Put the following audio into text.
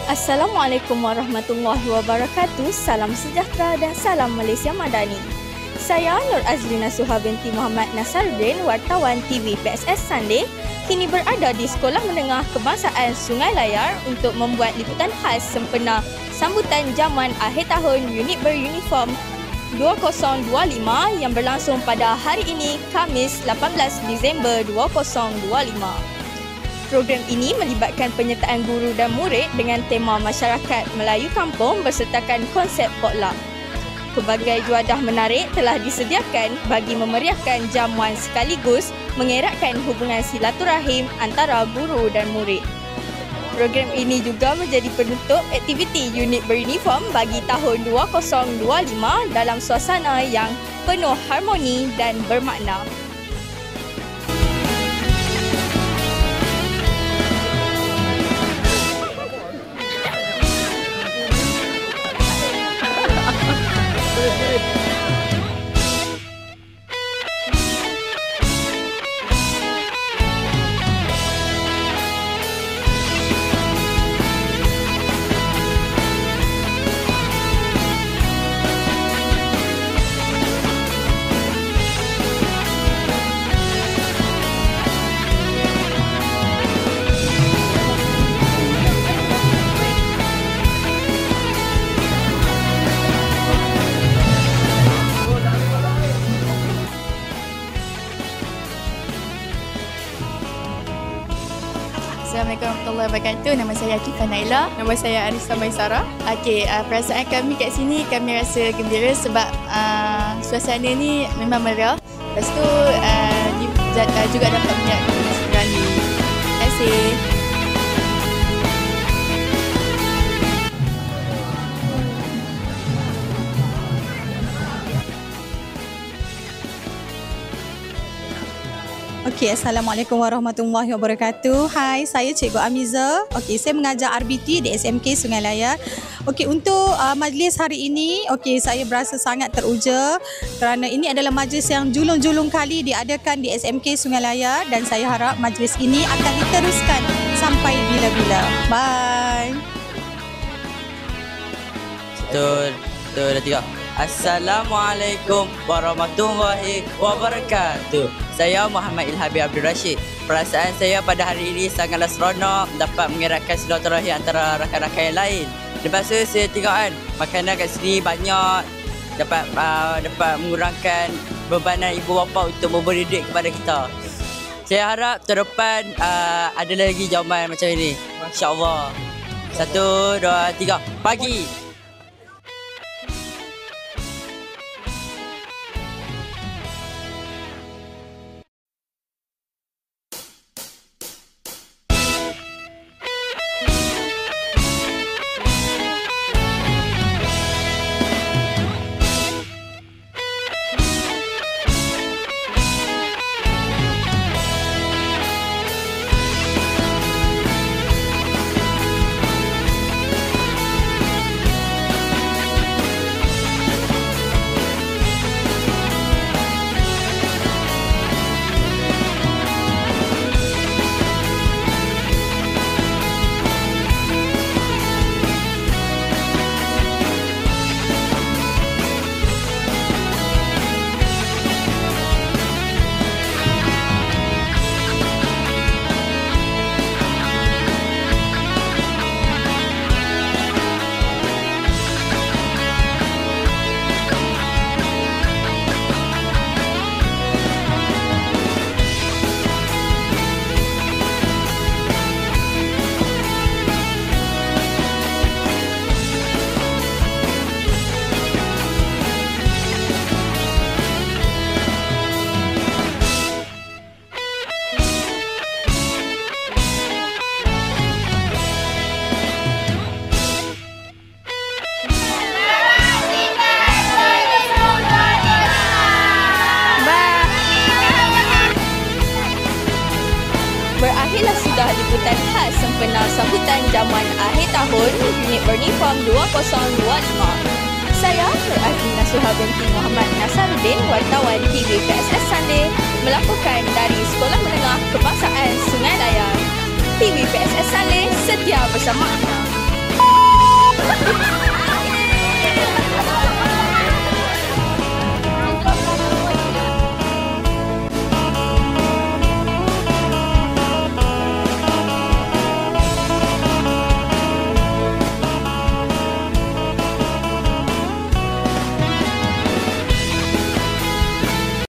Assalamualaikum warahmatullahi wabarakatuh. Salam sejahtera dan salam Malaysia Madani. Saya Nur Azlina Suha binti Muhammad Nasaruddin, wartawan TV PSS Sunday, kini berada di Sekolah Menengah Kebangsaan Sungai Layar untuk membuat liputan khas sempena sambutan jamuan akhir tahun unit beruniform 2025 yang berlangsung pada hari ini, Khamis 18 Disember 2025. Program ini melibatkan penyertaan guru dan murid dengan tema masyarakat Melayu Kampung bersertakan konsep potluck. Pelbagai juadah menarik telah disediakan bagi memeriahkan jamuan sekaligus mengeratkan hubungan silaturahim antara guru dan murid. Program ini juga menjadi penutup aktiviti unit beruniform bagi tahun 2025 dalam suasana yang penuh harmoni dan bermakna. Assalamualaikum warahmatullahi wabarakatuh. Nama saya Akifah Naila. Nama saya Anissa Maisara. Perasaan kami kat sini, kami rasa gembira sebab suasana ni memang meriah. Lepas tu juga dapat melihat sekali. Terima kasih. Assalamualaikum warahmatullahi wabarakatuh. Hai, saya Cikgu Amiza. Saya mengajar RBT di SMK Sungai Layar. Untuk majlis hari ini, saya berasa sangat teruja kerana ini adalah majlis yang julung-julung kali diadakan di SMK Sungai Layar dan saya harap majlis ini akan diteruskan sampai bila-bila. Bye. Betul, dah tiga. Assalamualaikum warahmatullahi wabarakatuh. Saya Muhammad Ilhabi Abdul Rashid. Perasaan saya pada hari ini sangatlah seronok dapat mengeratkan silaturahim antara rakan-rakan yang lain. Lepas tu saya tengok makanan kat sini banyak, dapat mengurangkan bebanan ibu bapa untuk memberi duit kepada kita. Saya harap tahun depan ada lagi jamuan macam ini. InsyaAllah. 1, 2, 3, pagi. Berakhirlah sudah liputan khas sempena sambutan jamuan akhir tahun unit beruniform 2025. Saya Nur Azlina Suha binti Muhammad Nasaruddin, wartawan TV PSS Sunday, melaporkan dari Sekolah Menengah Kebangsaan Sungai Layar. TV PSS Sunday setia bersama anda.